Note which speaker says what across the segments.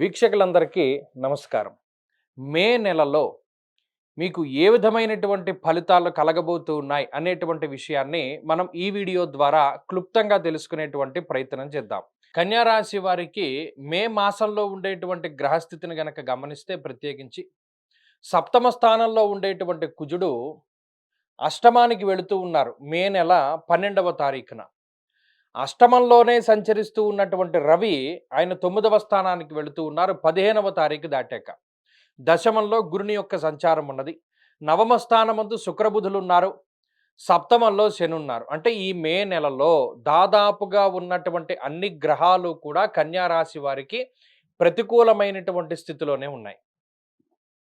Speaker 1: వీక్షకులందరికీ నమస్కారం. మే నెలలో మీకు ఏ విధమైనటువంటి ఫలితాలు కలగబోతూ ఉన్నాయి అనేటువంటి విషయాన్ని మనం ఈ వీడియో ద్వారా క్లుప్తంగా తెలుసుకునేటువంటి ప్రయత్నం చేద్దాం. కన్యా రాశి వారికి మే మాసంలో ఉండేటువంటి గ్రహస్థితిని గనక గమనిస్తే ప్రత్యేకించి సప్తమ స్థానంలో ఉండేటువంటి కుజుడు అష్టమానికి వెళుతూ ఉన్నారు. మే నెల 12వ తారీఖున. అష్టమంలోనే సంచరిస్తూ ఉన్నటువంటి రవి ఆయన 9వ స్థానానికి వెళుతూ ఉన్నారు 15వ తారీఖు దాటాక. దశమంలో గురుని యొక్క సంచారం ఉన్నది. నవమ స్థానమందు శుక్రబుధులు ఉన్నారు. సప్తమంలో శని ఉన్నారు. అంటే ఈ మే నెలలో దాదాపుగా ఉన్నటువంటి అన్ని గ్రహాలు కూడా కన్యా రాశి వారికి ప్రతికూలమైనటువంటి స్థితిలోనే ఉన్నాయి.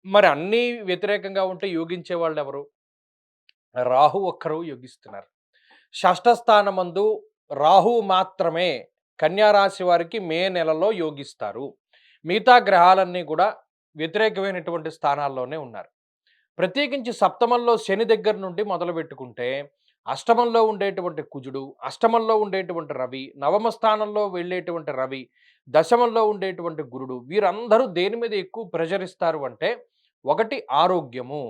Speaker 1: మరి అన్నీ వ్యతిరేకంగా ఉంటే యోగించే వాళ్ళు ఎవరు? రాహు ఒక్కరు యోగిస్తున్నారు. షష్ఠ స్థానమందు రాహువు మాత్రమే కన్యా రాశి వారికి మే నెలలో యోగిస్తారు. మిగతా గ్రహాలన్నీ కూడా వ్యతిరేకమైనటువంటి స్థానాల్లోనే ఉన్నారు. ప్రత్యేకించి సప్తమంలో శని దగ్గర నుండి మొదలుపెట్టుకుంటే అష్టమంలో ఉండేటువంటి కుజుడు, అష్టమంలో ఉండేటువంటి రవి, నవమ స్థానంలో వెళ్ళేటువంటి రవి, దశమంలో ఉండేటువంటి గురుడు, వీరందరూ దేని మీద ఎక్కువ ప్రెషర్ ఇస్తారు అంటే, ఒకటి ఆరోగ్యము,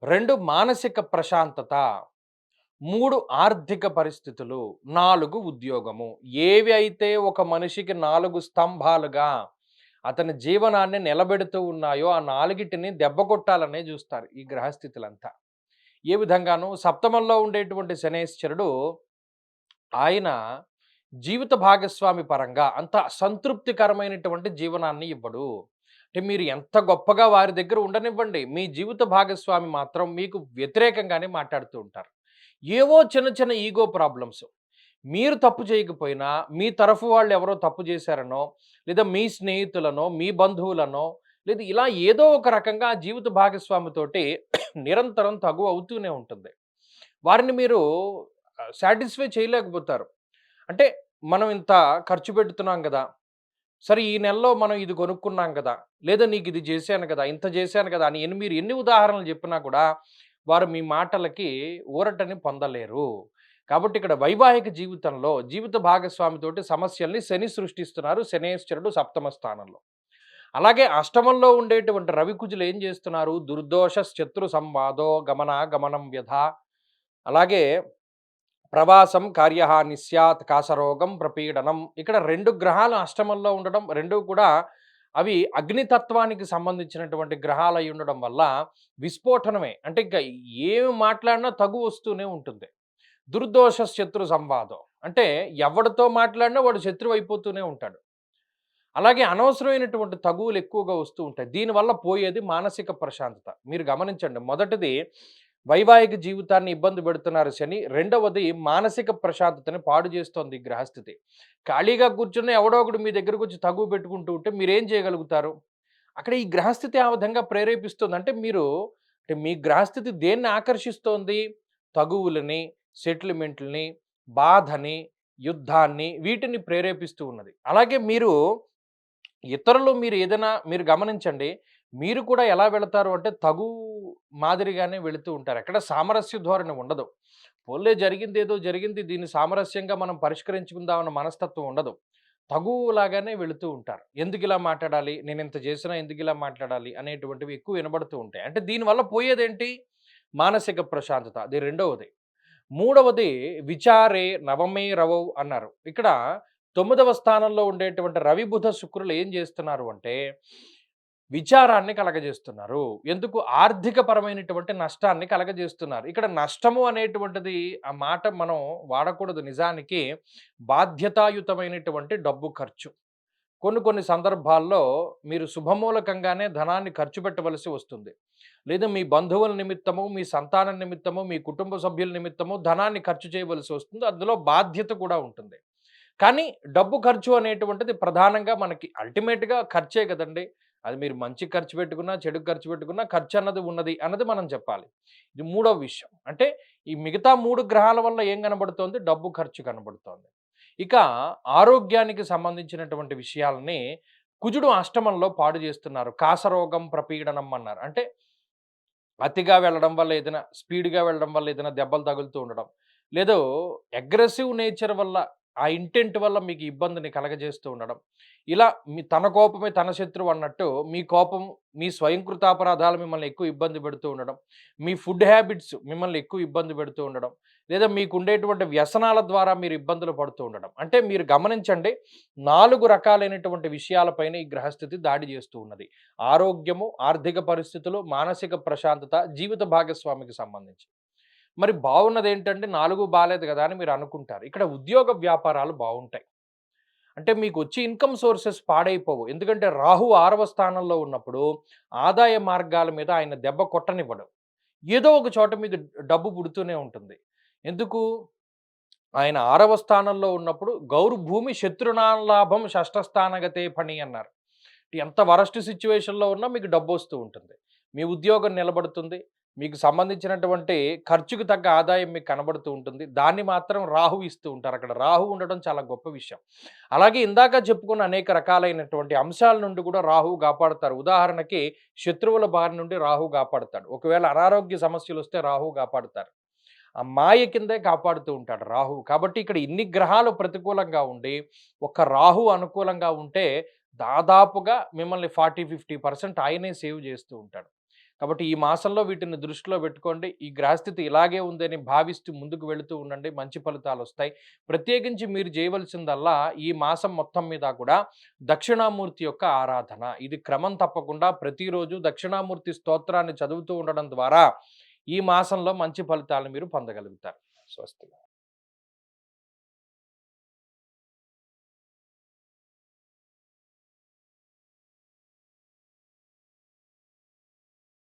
Speaker 1: 2 మానసిక ప్రశాంతత, 3 ఆర్థిక పరిస్థితులు, 4 ఉద్యోగము. ఏవి అయితే ఒక మనిషికి 4 స్తంభాలుగా అతని జీవనాన్ని నిలబెడుతూ ఉన్నాయో ఆ నాలుగిటిని దెబ్బ కొట్టాలనే చూస్తారు ఈ గ్రహస్థితులంతా. ఏ విధంగాను సప్తమంలో ఉండేటువంటి శనేశ్వరుడు ఆయన జీవిత భాగస్వామి పరంగా అంత సంతృప్తికరమైనటువంటి జీవనాన్ని ఇవ్వడు. అంటే మీరు ఎంత గొప్పగా వారి దగ్గర ఉండనివ్వండి, మీ జీవిత భాగస్వామి మాత్రం మీకు వ్యతిరేకంగానే మాట్లాడుతూ ఉంటారు. ఏవో చిన్న చిన్న ఈగో ప్రాబ్లమ్స్. మీరు తప్పు చేయకపోయినా, మీ తరఫు వాళ్ళు ఎవరో తప్పు చేశారనో, లేదా మీ స్నేహితులనో, మీ బంధువులనో, లేదా ఇలా ఏదో ఒక రకంగా జీవిత భాగస్వామితోటి నిరంతరం తగువ అవుతూనే ఉంటుంది. వారిని మీరు సాటిస్ఫై చేయలేకపోతారు. అంటే మనం ఇంత ఖర్చు పెడుతున్నాం గదా! సరే ఈ నెలలో మనం ఇది కొనుక్కున్నాం కదా! లేదా నీకిది జేశాను కదా! ఇంత జేశాను కదా! అని మీరు ఎన్ని ఉదాహరణలు చెప్పినా కూడా వారు మీ మాటలకి ఊరటని పొందలేరు. కాబట్టి ఇక్కడ వైవాహిక జీవితంలో జీవిత భాగస్వామితోటి సమస్యల్ని శని సృష్టిస్తున్నారు. శనేశ్వరుడు సప్తమ స్థానంలో. అలాగే అష్టమంలో ఉండేటువంటి రవి కుజులు ఏం చేస్తున్నారు? దుర్దోష శత్రు సంవాదో గమనం వ్యధ. అలాగే ప్రవాసం కార్యహాని స్యాత్ కాసరోగం ప్రపీడనం. ఇక్కడ 2 గ్రహాలు అష్టమంలో ఉండడం, 2 కూడా అవి అగ్నితత్వానికి సంబంధించినటువంటి గ్రహాలు అయి ఉండడం వల్ల విస్ఫోటనమే. అంటే ఇంక ఏమి మాట్లాడినా తగు వస్తూనే ఉంటుంది. దుర్దోష శత్రు సంవాదం. అంటే ఎవడితో మాట్లాడినా వాడు శత్రువు అయిపోతూనే ఉంటాడు. అలాగే అనవసరమైనటువంటి తగువులు ఎక్కువగా వస్తూ ఉంటాయి. దీనివల్ల పోయేది మానసిక ప్రశాంతత. మీరు గమనించండి. మొదటిది వైవాహిక జీవితాన్ని ఇబ్బంది పెడుతున్నారు శని. రెండవది మానసిక ప్రశాంతతని పాడు చేస్తోంది ఈ గ్రహస్థితి. ఖాళీగా కూర్చున్న ఎవడో ఒకడు మీ దగ్గరకొచ్చి తగువు పెట్టుకుంటూ ఉంటే మీరేం చేయగలుగుతారు? అక్కడ ఈ గ్రహస్థితి ఆ విధంగా ప్రేరేపిస్తుంది. అంటే మీరు అంటే మీ గ్రహస్థితి దేన్ని ఆకర్షిస్తోంది? తగువులని, సెటిల్మెంట్‌లని, బాధని, యుద్ధాన్ని వీటిని ప్రేరేపిస్తూ ఉన్నది. అలాగే ఇతరులు మీరు గమనించండి. మీరు కూడా ఎలా వెళతారు అంటే మాదిరిగానే వెళుతూ ఉంటారు. ఎక్కడ సామరస్య ధోరణి ఉండదు. పోన్లే జరిగిందేదో జరిగింది. దీన్ని సామరస్యంగా మనం పరిష్కరించుకుందాం అన్న మనస్తత్వం ఉండదు. తగువులాగానే వెళుతూ ఉంటారు. ఎందుకిలా మాట్లాడాలి? నేనింత చేసినా ఎందుకిలా మాట్లాడాలి? అనేటువంటివి ఎక్కువ వినబడుతూ ఉంటాయి. అంటే దీనివల్ల పోయేదేంటి? మానసిక ప్రశాంతత. అది రెండవది. మూడవది విచారే నవమే రవౌ అన్నారు. ఇక్కడ 9వ స్థానంలో ఉండేటువంటి రవి, బుధ, శుక్రులు ఏం చేస్తున్నారు అంటే విచారాన్ని కలగజేస్తున్నారు. ఎందుకు? ఆర్థిక పరమైనటువంటి నష్టాన్ని కలగజేస్తున్నారు. ఇక్కడ నష్టము అనేటువంటిది ఆ మాట మనం వాడకూడదు. నిజానికి బాధ్యతాయుతమైనటువంటి డబ్బు ఖర్చు. కొన్ని కొన్ని సందర్భాల్లో మీరు శుభమూలకంగానే ధనాన్ని ఖర్చు పెట్టవలసి వస్తుంది. లేదా మీ బంధువుల నిమిత్తము, మీ సంతానం నిమిత్తము, మీ కుటుంబ సభ్యుల నిమిత్తము ధనాన్ని ఖర్చు చేయవలసి వస్తుంది. అందులో బాధ్యత కూడా ఉంటుంది. కానీ డబ్బు ఖర్చు అనేటువంటిది ప్రధానంగా మనకి అల్టిమేట్‌గా ఖర్చే గదండీ! అది మీరు మంచికి ఖర్చు పెట్టుకున్నా, చెడుకి ఖర్చు పెట్టుకున్నా ఖర్చన్నది ఉన్నది అన్నది మనం చెప్పాలి. ఇది మూడో విషయం. అంటే ఈ మిగతా 3 గ్రహాల వల్ల ఏం కనబడుతోంది? డబ్బు ఖర్చు కనబడుతోంది. ఇక ఆరోగ్యానికి సంబంధించినటువంటి విషయాల్ని కుజుడు అష్టమంలో పాడు చేస్తున్నారు. కాసరోగం ప్రపీడనం అన్నారు. అంటే అతిగా వెళ్ళడం వల్ల ఏదైనా స్పీడ్‌గా వెళ్ళడం వల్ల ఏదైనా దెబ్బలు తగులుతూ ఉండడం. లేదో అగ్రెసివ్ నేచర్ వల్ల ఆ ఇంటెంట్ వల్ల మీకు ఇబ్బందిని కలగజేస్తూ ఉండడం. ఇలా తన కోపమే తన శత్రువు అన్నట్టు మీ కోపం, మీ స్వయంకృతాపరాధాలు మిమ్మల్ని ఎక్కువ ఇబ్బంది పెడుతూ ఉండడం. మీ ఫుడ్ హ్యాబిట్స్ మిమ్మల్ని ఎక్కువ ఇబ్బంది పెడుతూ ఉండడం. లేదా మీకుండేటువంటి వ్యసనాల ద్వారా మీరు ఇబ్బందులు పడుతూ ఉండడం. అంటే మీరు గమనించండి 4 రకాలైనటువంటి విషయాలపైన ఈ గ్రహస్థితి దాడి చేస్తూ ఉన్నది. ఆరోగ్యము, ఆర్థిక పరిస్థితులు, మానసిక ప్రశాంతత, జీవిత భాగస్వామికి సంబంధించి. మరి బావున్నదేంటంటే 4 బాలేదు గదా! అని మీరు అనుకుంటారు. ఇక్కడ ఉద్యోగ వ్యాపారాలు బావుంటాయి. అంటే మీకొచ్చే ఇన్‌కమ్ సోర్సెస్ పాడైపోవు. ఎందుకంటే రాహు 6వ స్థానంలో ఉన్నప్పుడు ఆదాయ మార్గాల మీద ఆయన దెబ్బ కొట్టనివ్వడు. ఏదో ఒక చోట మీకు డబ్బు పుడుతూనే ఉంటుంది. ఎందుకు? ఆయన 6వ స్థానంలో ఉన్నప్పుడు గౌర్భూమి శత్రునాలాభం షష్ఠస్థానగతే ఫణి అన్నారు. ఎంత వరస్ట్ సిట్యుయేషన్‌లో ఉన్నా మీకు డబ్బొస్తూ ఉంటుంది. మీ ఉద్యోగం నిలబడుతుంది. మీకు సంబంధించినటువంటి ఖర్చుకు తగ్గ ఆదాయం మీకు కనబడుతూ ఉంటుంది. దాన్ని మాత్రం రాహు ఇస్తూ ఉంటారు. అక్కడ రాహు ఉండడం చాలా గొప్ప విషయం. అలాగే ఇందాక చెప్పుకున్న అనేక రకాలైనటువంటి అంశాల నుండి కూడా రాహువు కాపాడుతారు. ఉదాహరణకి శత్రువుల బారి నుండి రాహువు కాపాడుతాడు. ఒకవేళ అనారోగ్య సమస్యలొస్తే రాహువు కాపాడుతారు. ఆ మాయ కిందే కాపాడుతూ ఉంటాడు రాహువు. కాబట్టి ఇక్కడ ఇన్ని గ్రహాలు ప్రతికూలంగా ఉండి, ఒక్క రాహు అనుకూలంగా ఉంటే దాదాపుగా మిమ్మల్ని 40, 50% ఆయనే సేవ్ చేస్తూ ఉంటాడు. కాబట్టి ఈ మాసంలో వీటిని దృష్టిలో పెట్టుకోండి. ఈ గ్రహస్థితి ఇలాగే ఉందని భావిస్తూ ముందుకు వెళుతూ ఉండండి. మంచి ఫలితాలొస్తాయి. ప్రత్యేకించి మీరు చేయవలసిందల్లా ఈ మాసం మొత్తం మీద కూడా దక్షిణామూర్తి యొక్క ఆరాధన. ఇది క్రమం తప్పకుండా ప్రతిరోజు దక్షిణామూర్తి స్తోత్రాన్ని చదువుతూ ఉండడం ద్వారా ఈ మాసంలో మంచి ఫలితాలను మీరు పొందగలుగుతారు. స్వస్తి.